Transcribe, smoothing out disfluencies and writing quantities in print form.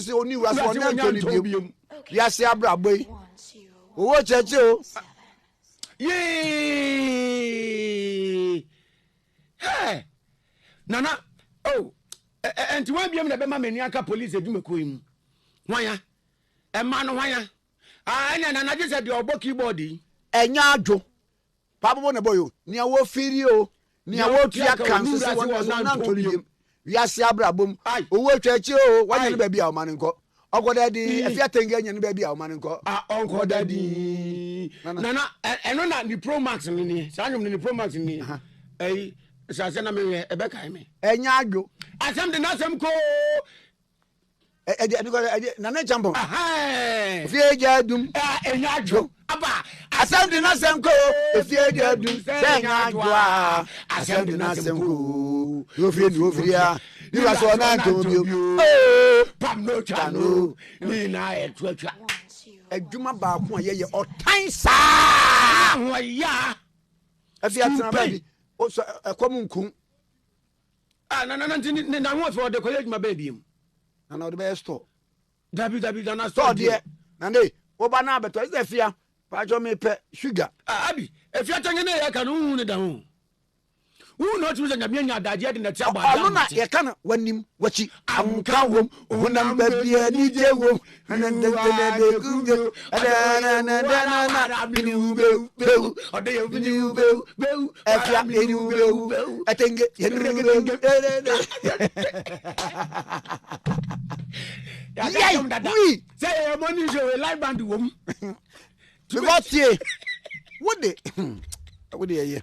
se oni was on Anthony biom wiase abrabo yi owo cheche o Yee! Hey! Nana, oh, and to one be able to be my maniacal police a do him. Why? A man, why? And I just said your book body. Enya adwo. Papa bo na boyo. Nia wo firi o. Nia wo tua kan se won na Anthony biom. Wiase abrabom. Owo cheche o. Why you baby a o man nko. Ogo daddy, Effia Tenge anya no baby a o man nko. Uncle daddy. Nana, eno na the Pro Max ni. Sa anyum ni Pro Max ni. Eh, sa se na me ebeka me. Enya adwo. Asem de na asem ko. Nana jambon. Aha. Fie jadum. Enya adwo. Aba. Asem de na asem ko. Fie jadum. Enya adwo. Asem de na asem ko. Yo fie ni ofria. Ni wa so na Anthony biom. Pam no chano. Ni na etwa. Adwuma ba ko ye otan saa. Waya. Effia tena baby. O so ekomu nkun. Na ho for the college my baby. Na o de be store. Dabi na store de. Na ne, wo ba na beto is Effia. Pa jo me pe sugar. Abi, Effia Tenge na ya ka no hu ne da ho. Who not to the Yamia Dadia in the Taba? Aluna, ye can wanim, watchi, am cowum, when I'm baby, a DJ wom, and then the Google, and I think we say a money show a live band woman. To what ye? Would they? Would they?